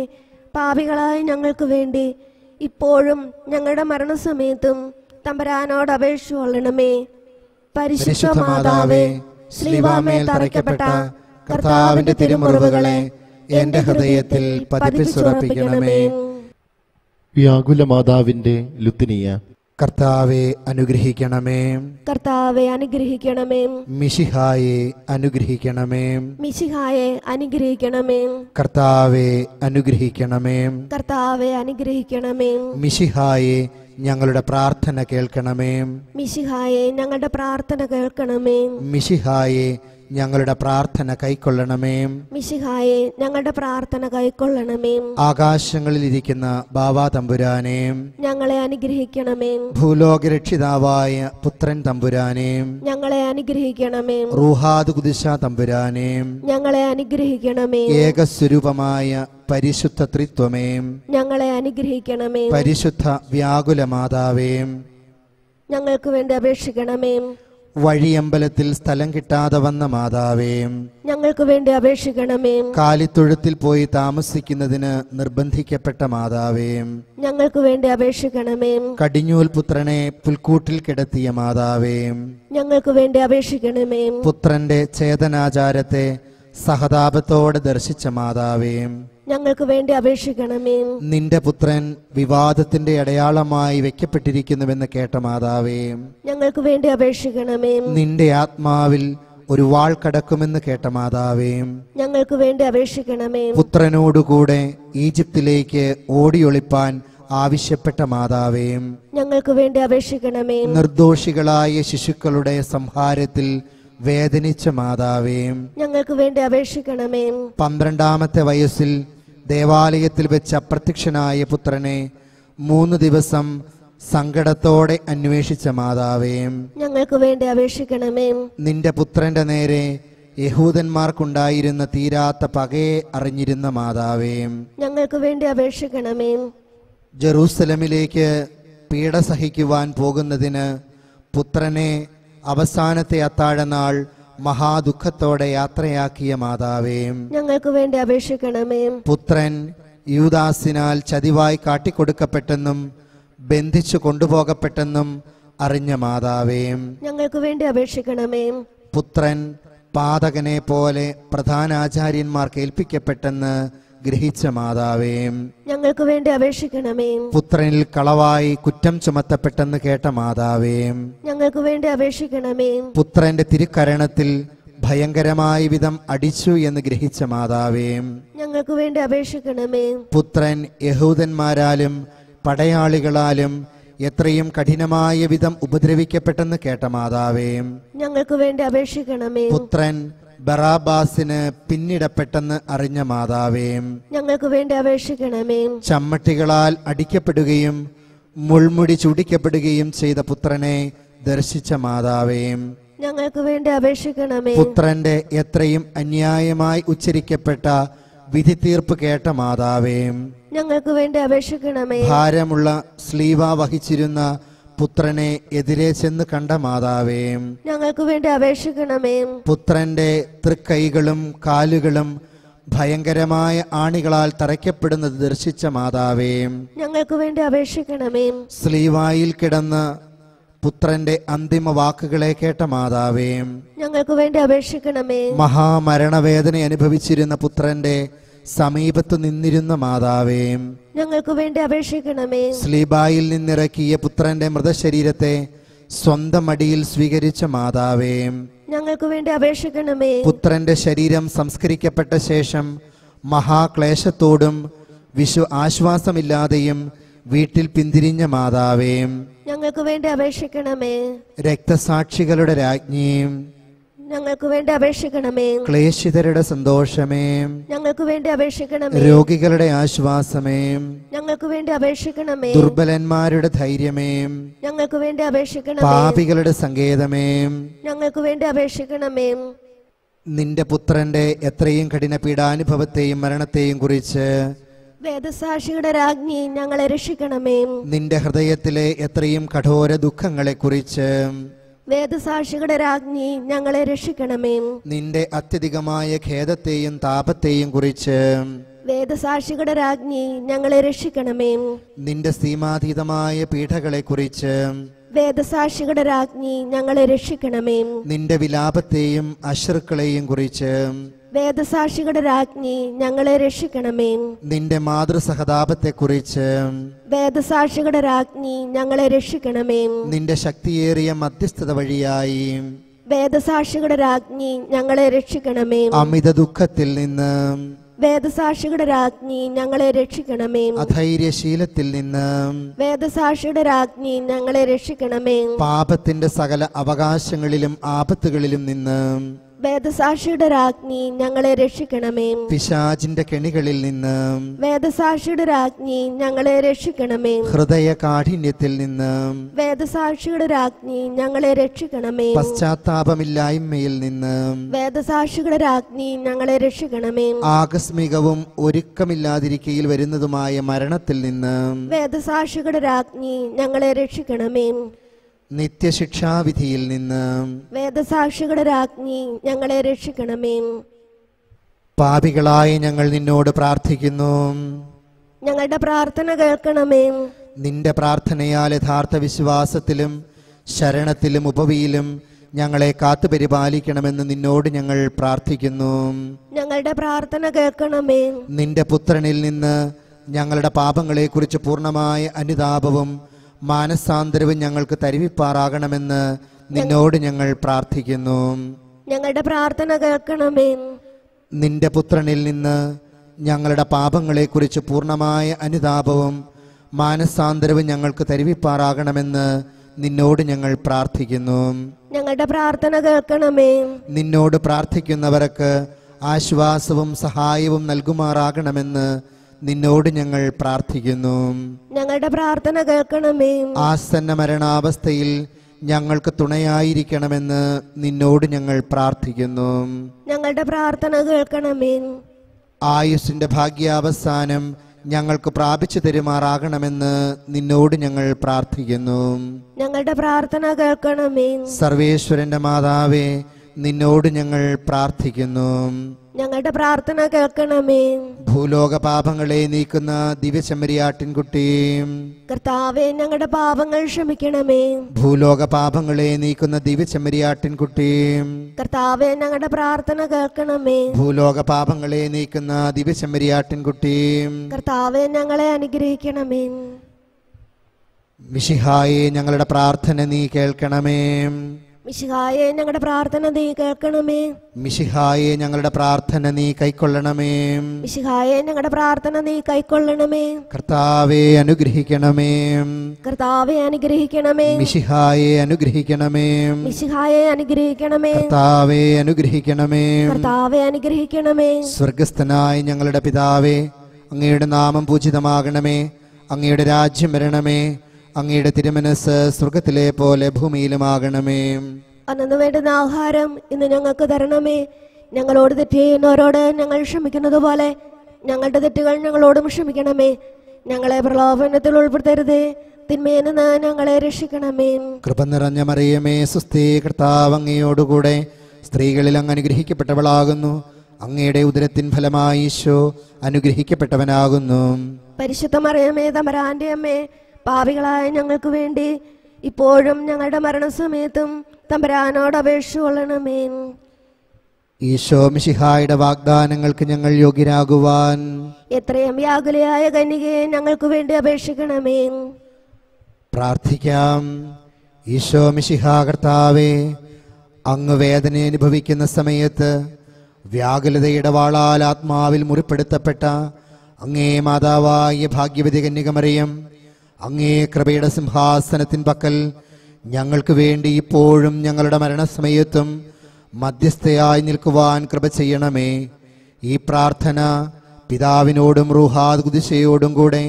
പാപികളായ ഞങ്ങൾക്ക് വേണ്ടി ഇപ്പോഴും ഞങ്ങളുടെ മരണസമയത്തും തമ്പുരാനോട് അപേക്ഷ കൊള്ളണമേ. പരിശുദ്ധ മാതാവേ, ശ്ലീവാമേൽ തറയ്ക്കപ്പെട്ട കർത്താവിന്റെ തിരുമുറിവുകളെ എന്റെ ഹൃദയത്തിൽ പതിപ്പിച്ചുറപ്പിക്കണമേ. വ്യാകുല മാതാവിന്റെ ലുത്തിനിയ. കർത്താവെ അനുഗ്രഹിക്കണമേ. കർത്താവെ അനുഗ്രഹിക്കണമേ. മിശിഹായെ അനുഗ്രഹിക്കണമേ. മിശിഹായെ അനുഗ്രഹിക്കണമേ. കർത്താവെ അനുഗ്രഹിക്കണമേ. കർത്താവെ അനുഗ്രഹിക്കണമേ. മിശിഹായെ ഞങ്ങളുടെ പ്രാർത്ഥന കേൾക്കണമേ. മിശിഹായെ ഞങ്ങളുടെ പ്രാർത്ഥന കേൾക്കണമേ. മിശിഹായെ ഞങ്ങളുടെ പ്രാർത്ഥന കൈക്കൊള്ളണമേ. മിശിഹായെ ഞങ്ങളുടെ പ്രാർത്ഥന കൈക്കൊള്ളണമേ. ആകാശങ്ങളിലിരിക്കുന്ന ബാവാ തമ്പുരാനെ, ഞങ്ങളെ അനുഗ്രഹിക്കണമേ. ഭൂലോകരക്ഷിതാവായ പുത്രൻ തമ്പുരാനെ, ഞങ്ങളെ അനുഗ്രഹിക്കണമേ. റൂഹാദ് കുദിശ തമ്പുരാനെ, ഞങ്ങളെ അനുഗ്രഹിക്കണമേ. ഏകസ്വരൂപമായ പരിശുദ്ധ ത്രിത്വമേ, ഞങ്ങളെ അനുഗ്രഹിക്കണമേ. പരിശുദ്ധ വ്യാകുല മാതാവേ, ഞങ്ങൾക്ക് വേണ്ടി അപേക്ഷിക്കണമേ. വഴിയമ്പലത്തിൽ സ്ഥലം കിട്ടാതെ വന്ന മാതാവേ, ഞങ്ങൾക്ക് വേണ്ടി അപേക്ഷിക്കണമേ. കാലിത്തൊഴുത്തിൽ പോയി താമസിക്കുന്നതിന് നിർബന്ധിക്കപ്പെട്ട മാതാവേ, ഞങ്ങൾക്ക് വേണ്ടി അപേക്ഷിക്കണമേ. കടിഞ്ഞൂൽ പുത്രനെ പുൽക്കൂട്ടിൽ കിടത്തിയ മാതാവേ, ഞങ്ങൾക്ക് വേണ്ടി അപേക്ഷിക്കണമേ. പുത്രന്റെ ചേതനാചാരത്തെ സഹതാപത്തോടെ ദർശിച്ച മാതാവേ, ഞങ്ങൾക്ക് വേണ്ടി അപേക്ഷിക്കണമേ. നിന്റെ പുത്രൻ വിവാദത്തിന്റെ അടയാളമായി വെക്കപ്പെട്ടിരിക്കുന്നുവെന്ന് കേട്ട മാതാവേ, ഞങ്ങൾക്ക് വേണ്ടി അപേക്ഷിക്കണമേ. നിന്റെ ആത്മാവിൽ ഒരു വാൾ കടക്കുമെന്ന് കേട്ട മാതാവേ, ഞങ്ങൾക്ക് വേണ്ടി അപേക്ഷിക്കണമേ. പുത്രനോടുകൂടെ ഈജിപ്തിലേക്ക് ഓടിയൊളിപ്പാൻ ആവശ്യപ്പെട്ട മാതാവേ, ഞങ്ങൾക്ക് വേണ്ടി അപേക്ഷിക്കണമേ. നിർദോഷികളായ ശിശുക്കളുടെ സംഹാരത്തിൽ വേദനിച്ച മാതാവേ, ഞങ്ങൾക്ക് വേണ്ടി അപേക്ഷിക്കണമേ. 12ാമത്തെ വയസ്സിൽ ദേവാലയത്തിൽ വെച്ച് അപ്രത്യക്ഷനായ പുത്രനെ 3 ദിവസം സങ്കടത്തോടെ അന്വേഷിച്ച മാതാവേ, ഞങ്ങൾക്ക് വേണ്ടി അപേക്ഷിക്കണമേ. നിന്റെ പുത്രന്റെ നേരെ യഹൂദന്മാർക്കുണ്ടായിരുന്ന തീരാത്ത പകയെ അറിഞ്ഞിരുന്ന മാതാവേ, ഞങ്ങൾക്ക് വേണ്ടി അപേക്ഷിക്കണമേ. ജെറൂസലമിലേക്ക് പീഡ സഹിക്കുവാൻ പോകുന്നതിന് പുത്രനെ അവസാനത്തെ അത്താഴനാൾ മഹാദുഃഖത്തോടെ യാത്രയാക്കിയ മാതാവേ, ഞങ്ങൾക്ക് വേണ്ടി അപേക്ഷിക്കണമേ. പുത്രൻ യൂദാസിനാൽ ചതിവായി കാട്ടിക്കൊടുക്കപ്പെട്ടെന്നും ബന്ധിച്ചു കൊണ്ടുപോകപ്പെട്ടെന്നും അറിഞ്ഞ മാതാവേ, ഞങ്ങൾക്ക് വേണ്ടി അപേക്ഷിക്കണമേ. പുത്രൻ പാതകനെ പോലെ പ്രധാനാചാര്യന്മാർക്ക് ഏൽപ്പിക്കപ്പെട്ടെന്ന് ഗ്രഹിച്ച മാതാവേ, ഞങ്ങൾക്ക് വേണ്ടി അപേക്ഷിക്കണമേ. പുത്രനിൽ കളവായി കുറ്റം ചുമത്തപ്പെട്ടെന്ന് കേട്ട മാതാവേ, ഞങ്ങൾക്ക് വേണ്ടി അപേക്ഷിക്കണമേ. പുത്രന്റെ തിരുക്കരണത്തിൽ ഭയങ്കരമായ വിധം അടിച്ചു എന്ന് ഗ്രഹിച്ച മാതാവേ, ഞങ്ങൾക്ക് വേണ്ടി അപേക്ഷിക്കണമേ. പുത്രൻ യഹൂദന്മാരാലും പടയാളികളാലും എത്രയും കഠിനമായ വിധം ഉപദ്രവിക്കപ്പെട്ടെന്ന് കേട്ട മാതാവേ, ഞങ്ങൾക്ക് വേണ്ടി അപേക്ഷിക്കണമേ. പുത്രൻ ബറാബാസിന് പിന്നിടപ്പെട്ടെന്ന് അറിഞ്ഞ മാതാവേ, ഞങ്ങൾക്ക് വേണ്ടി അപേക്ഷിക്കണമേ. ചമ്മട്ടികളാൽ അടിക്കപ്പെടുകയും മുൾമുടി ചുടിക്കപ്പെടുകയും ചെയ്ത പുത്രനെ ദർശിച്ച മാതാവേ, ഞങ്ങൾക്ക് വേണ്ടി അപേക്ഷിക്കണമേ. പുത്രന്റെ എത്രയും അന്യായമായി ഉച്ചരിക്കപ്പെട്ട വിധി തീർപ്പ് കേട്ട മാതാവേ, ഞങ്ങൾക്ക് വേണ്ടി അപേക്ഷിക്കണമേ. ഭാരമുള്ള സ്ലീവ വഹിച്ചിരുന്ന പുത്രനെ എതിരെ ചെന്ന് കണ്ട മാതാവേ, ഞങ്ങൾക്ക് വേണ്ടി അപേക്ഷിക്കണമേ. പുത്രന്റെ തൃക്കൈകളും കാലുകളും ഭയങ്കരമായ ആണികളാൽ തറയ്ക്കപ്പെടുന്നത് ദർശിച്ച മാതാവേ, ഞങ്ങൾക്ക് വേണ്ടി അപേക്ഷിക്കണമേ. സ്ലീവായിൽ കിടന്ന് പുത്രന്റെ അന്തിമ വാക്കുകളെ കേട്ട മാതാവേ, ഞങ്ങൾക്ക് വേണ്ടി അപേക്ഷിക്കണമേ. മഹാമരണവേദന അനുഭവിച്ചിരുന്ന പുത്രന്റെ സമീപത്തു നിന്നിരുന്ന മാതാവേ, ഞങ്ങൾക്ക് വേണ്ടി അപേക്ഷിക്കണമേ. സ്ലീബായിൽ നിന്നിറക്കിയ പുത്രന്റെ മൃതശരീരത്തെ സ്വന്തം മടിയിൽ സ്വീകരിച്ച മാതാവേ, ഞങ്ങൾക്ക് വേണ്ടി അപേക്ഷിക്കണമേ. പുത്രന്റെ ശരീരം സംസ്കരിക്കപ്പെട്ട ശേഷം മഹാക്ലേശത്തോടും ആശ്വാസമില്ലാതെയും വീട്ടിൽ പിന്തിരിഞ്ഞ മാതാവേ, ഞങ്ങൾക്ക് വേണ്ടി അപേക്ഷിക്കണമേ. രക്തസാക്ഷികളുടെ രാജ്ഞിയും ഞങ്ങൾക്ക് വേണ്ടി അപേക്ഷിക്കണമേ. ക്ലേശിതരുടെ സന്തോഷമേ, ഞങ്ങൾക്ക് വേണ്ടി അപേക്ഷിക്കണമേ. രോഗികളുടെ ആശ്വാസമേ, ഞങ്ങൾക്ക് വേണ്ടി അപേക്ഷിക്കണമേ. ദുർബലന്മാരുടെ ധൈര്യമേ, ഞങ്ങൾക്ക് വേണ്ടി അപേക്ഷിക്കണമേ. പാപികളുടെ സങ്കേതമേ, ഞങ്ങൾക്ക് വേണ്ടി അപേക്ഷിക്കണമേ. നിന്റെ പുത്രന്റെ എത്രയും കഠിന പീഡാനുഭവത്തെയും മരണത്തെയും കുറിച്ച് വേദസാക്ഷിയുടെ രാജ്ഞി ഞങ്ങളെ രക്ഷിക്കണമേ. നിന്റെ ഹൃദയത്തിലെ എത്രയും കഠോര ദുഃഖങ്ങളെ കുറിച്ച് വേദസാക്ഷിയുടെ രാജ്ഞി ഞങ്ങളെ രക്ഷിക്കണമേ. നിന്റെ അത്യധികമായ ഖേദത്തെയും താപത്തെയും കുറിച്ച് വേദസാക്ഷിയുടെ രാജ്ഞി ഞങ്ങളെ രക്ഷിക്കണമേ. നിന്റെ സീമാതീതമായ പീഡകളെ കുറിച്ച് വേദസാക്ഷിയുടെ രാജ്ഞി ഞങ്ങളെ രക്ഷിക്കണമേ. നിന്റെ വിലാപത്തെയും അശ്രുക്കളെയും കുറിച്ച് വേദസാക്ഷിയുടെ രാജ്ഞി ഞങ്ങളെ രക്ഷിക്കണമേ. നിന്റെ മാതൃസഹതാപത്തെക്കുറിച്ച് വേദസാക്ഷിയുടെ രാജ്ഞി ഞങ്ങളെ രക്ഷിക്കണമേ. നിന്റെ ശക്തിയേറിയ മധ്യസ്ഥത വഴിയായി വേദസാക്ഷിയുടെ രാജ്ഞി ഞങ്ങളെ രക്ഷിക്കണമേ. അമിത ദുഃഖത്തിൽ നിന്ന് വേദസാക്ഷിയുടെ രാജ്ഞി ഞങ്ങളെ രക്ഷിക്കണമേ. അധൈര്യശീലത്തിൽ നിന്ന് വേദസാക്ഷിയുടെ രാജ്ഞി ഞങ്ങളെ രക്ഷിക്കണമേ. പാപത്തിന്റെ സകല അവകാശങ്ങളിലും ആപത്തുകളിലും നിന്ന് വേദസാക്ഷിയുടെ രാജ്ഞി ഞങ്ങളെ രക്ഷിക്കണമേ. പിശാചിന്റെ കെണികളിൽ നിന്ന് വേദസാക്ഷിയുടെ രാജ്ഞി ഞങ്ങളെ രക്ഷിക്കണമേ. ഹൃദയ കാഠിന്യത്തിൽ നിന്ന് വേദസാക്ഷിയുടെ രാജ്ഞി ഞങ്ങളെ രക്ഷിക്കണമേ. പശ്ചാത്താപമില്ലായ്മയിൽ നിന്ന് വേദസാക്ഷിയുടെ രാജ്ഞി ഞങ്ങളെ രക്ഷിക്കണമേ. ആകസ്മികവും ഒരുക്കമില്ലാതിരിക്കയിൽ വരുന്നതുമായ മരണത്തിൽ നിന്ന് വേദസാക്ഷിയുടെ രാജ്ഞി ഞങ്ങളെ രക്ഷിക്കണമേ. നിത്യശിക്ഷാവിധിയിൽ നിന്ന് വേദസാക്ഷിയുടെ രാജ്ഞി ഞങ്ങളെ രക്ഷിക്കണമേ. പാപികളായി ഞങ്ങൾ നിന്നോട് പ്രാർത്ഥിക്കുന്നു. ഞങ്ങളുടെ പ്രാർത്ഥന കേൾക്കണമേ. നിന്റെ പ്രാർത്ഥനയാൽ യഥാർത്ഥ വിശ്വാസത്തിലും ശരണത്തിലും ഉപവിയിലും ഞങ്ങളെ കാത്തുപരിപാലിക്കണമെന്ന് നിന്നോട് ഞങ്ങൾ പ്രാർത്ഥിക്കുന്നു. ഞങ്ങളുടെ പ്രാർത്ഥന കേൾക്കണമേ. നിന്റെ പുത്രനിൽ നിന്ന് ഞങ്ങളുടെ പാപങ്ങളെക്കുറിച്ച് പൂർണ്ണമായ അനുതാപവും മാനസാന്തരവും ഞങ്ങൾക്ക് തരുവിപ്പാറാകണമെന്ന് നിന്നോട് ഞങ്ങൾ പ്രാർത്ഥിക്കുന്നു. ഞങ്ങളുടെ പ്രാർത്ഥന കേൾക്കണമേ. നിന്റെ പുത്രനിൽ നിന്ന് ഞങ്ങളുടെ പാപങ്ങളെക്കുറിച്ച് പൂർണ്ണമായ അനുതാപവും മാനസാന്തരവും ഞങ്ങൾക്ക് തരുവിപ്പാറാകണമെന്ന് നിന്നോട് ഞങ്ങൾ പ്രാർത്ഥിക്കുന്നു. ഞങ്ങളുടെ പ്രാർത്ഥന കേൾക്കണമേ. നിന്നോട് പ്രാർത്ഥിക്കുന്നവർക്ക് ആശ്വാസവും സഹായവും നൽകുമാറാകണമെന്ന് നിന്നോട് ഞങ്ങൾ പ്രാർത്ഥിക്കുന്നു. ഞങ്ങളുടെ പ്രാർത്ഥന കേൾക്കണമേ. ആസന്ന മരണാവസ്ഥയിൽ ഞങ്ങൾക്ക് തുണയായിരിക്കണമെന്ന് നിന്നോട് ഞങ്ങൾ പ്രാർത്ഥിക്കുന്നു. ഞങ്ങളുടെ പ്രാർത്ഥന കേൾക്കണമേ. ആയുസ്സിന്റെ ഭാഗ്യാവസാനം ഞങ്ങൾക്ക് പ്രാപിച്ചു തരുമാറാകണമെന്ന് നിന്നോട് ഞങ്ങൾ പ്രാർത്ഥിക്കുന്നു. ഞങ്ങളുടെ പ്രാർത്ഥന കേൾക്കണമേ. സർവേശ്വരന്റെ മാതാവേ, നിന്നോട് ഞങ്ങൾ പ്രാർത്ഥിക്കുന്നു. ഞങ്ങളുടെ പ്രാർത്ഥന കേൾക്കണമേ. ഭൂലോക പാപങ്ങളെ നീക്കുന്ന ദിവ്യചെമ്മരിയാട്ടിൻകുട്ടി, കർത്താവേ, ഞങ്ങളുടെ പാപങ്ങൾ ക്ഷമിക്കണമേ. ഭൂലോക പാപങ്ങളെ നീക്കുന്ന ദിവ്യചെമ്മരിയാട്ടിൻകുട്ടി, കർത്താവേ, ഞങ്ങളുടെ പ്രാർത്ഥന കേൾക്കണമേ. ഭൂലോക പാപങ്ങളെ നീക്കുന്ന ദിവ്യചെമ്മരിയാട്ടിൻകുട്ടി, കർത്താവേ, ഞങ്ങളെ അനുഗ്രഹിക്കണമേ. മിശിഹായെ, ഞങ്ങളുടെ പ്രാർത്ഥന നീ കേൾക്കണമേ. മിശിഹായെ, ഞങ്ങളുടെ പ്രാർത്ഥന നീ കേൾക്കണമേ. മിശിഹായെ, ഞങ്ങളുടെ പ്രാർത്ഥന നീ കൈക്കൊള്ളണമേ. മിശിഹായെ, ഞങ്ങളുടെ പ്രാർത്ഥന നീ കൈക്കൊള്ളണമേ. കർത്താവെ അനുഗ്രഹിക്കണമേ. കർത്താവെ അനുഗ്രഹിക്കണമേ. മിശിഹായെ അനുഗ്രഹിക്കണമേ. മിശിഹായെ അനുഗ്രഹിക്കണമേ. കർത്താവെ അനുഗ്രഹിക്കണമേ. കർത്താവെ അനുഗ്രഹിക്കണമേ. സ്വർഗസ്ഥനായ ഞങ്ങളുടെ പിതാവേ, അങ്ങയുടെ നാമം പൂജിതമാകണമേ. അങ്ങയുടെ രാജ്യം വരണമേ. അങ്ങയുടെ തിരുമനസ് സ്വർഗത്തിലെ പോലെ ഭൂമിയിലുമാകണമേ. അന്നു വേണ്ടുന്ന ആഹാരം ഇന്ന് ഞങ്ങൾക്ക് തരണമേ. ഞങ്ങളോട് തെറ്റ് ചെയ്യുന്നവരോട് ഞങ്ങൾ ക്ഷമിക്കുന്നത് പോലെ ഞങ്ങളുടെ തെറ്റുകൾ ഞങ്ങളോടും ക്ഷമിക്കണമേ. ഞങ്ങളെ പ്രലോഭനത്തിൽ ഉൾപ്പെടുത്തരുതേ, തിന്മയിൽ നിന്ന് ഞങ്ങളെ രക്ഷിക്കണമേ. കൃപ നിറഞ്ഞ മറിയമേ, സുസ്ഥി, കർത്താവ് അങ്ങയോടുകൂടെ സ്ത്രീകളിൽ അങ്ങ് അനുഗ്രഹിക്കപ്പെട്ടവളാകുന്നു. അങ്ങയുടെ ഉദരത്തിൻ ഫലമായി ഈശോ അനുഗ്രഹിക്കപ്പെട്ടവനാകുന്നു. പരിശുദ്ധ മറിയമേ, തമ്പുരാന്റെ അമ്മേ, പാപികളായ ഞങ്ങൾക്ക് വേണ്ടി ഇപ്പോഴും ഞങ്ങളുടെ മരണസമയത്തും തമ്പുരാനോട് അപേക്ഷ കൊള്ളണമേ. ഈശോ മിശിഹായുടെ വാഗ്ദാനങ്ങൾക്ക് ഞങ്ങൾ യോഗ്യരാകുവാൻ എത്രയും വ്യാകുലയായ കന്യകയെ ഞങ്ങൾക്ക് വേണ്ടി അപേക്ഷിക്കണമേ. പ്രാർത്ഥിക്കാം. ഈശോ മിശിഹാ കർത്താവേ, അങ്ങ് വേദന അനുഭവിക്കുന്ന സമയത്ത് വ്യാകുലതയുടെ വാളാൽ ആത്മാവിൽ മുറിപ്പെടുത്തപ്പെട്ട അങ്ങേ മാതാവായ ഭാഗ്യവതി കന്യക മറിയം, അങ്ങേ കൃപയുടെ സിംഹാസനത്തിൻ പക്കൽ ഞങ്ങൾക്ക് വേണ്ടി ഇപ്പോഴും ഞങ്ങളുടെ മരണസമയത്തും മധ്യസ്ഥയായി നിൽക്കുവാൻ കൃപ ചെയ്യണമേ. ഈ പ്രാർത്ഥന പിതാവിനോടും റൂഹാദ് ഖുദ്സയോടും കൂടെ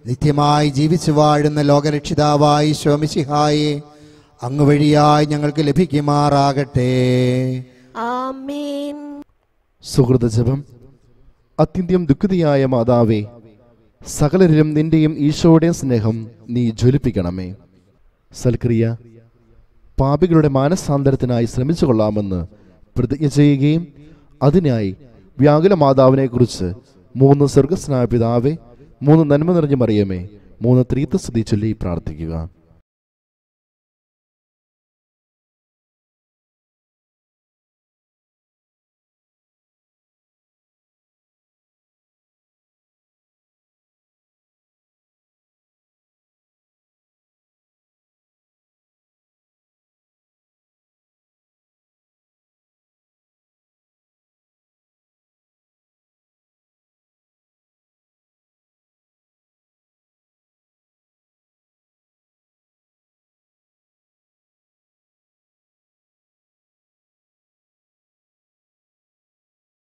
നിത്യമായി ജീവിച്ചു വാഴുന്ന ലോകരക്ഷിതാവായ ഈശോ മിശിഹായെ അങ്ങ് വഴിയായി ഞങ്ങൾക്ക് ലഭിക്കുമാറാകട്ടെ. ആമേൻ. സുഹൃത ജപം. അത്യന്തം ദുഃഖിതയായ മാതാവേ, സകലരിലും നിന്റെയും ഈശോയുടെയും സ്നേഹം നീ ജ്വലിപ്പിക്കണമേ. സൽക്രിയ. പാപികളുടെ മാനസാന്തരത്തിനായി ശ്രമിച്ചു കൊള്ളാമെന്ന് പ്രതിജ്ഞ ചെയ്യുകയും അതിനായി വ്യാകുല മാതാവിനെ കുറിച്ച് 3 സ്വർഗസ്നായ പിതാവേ, 3 നന്മ നിറഞ്ഞ മറിയമേ, 3 ത്രിത്വസ്തുതി ചൊല്ലി പ്രാർത്ഥിക്കുക.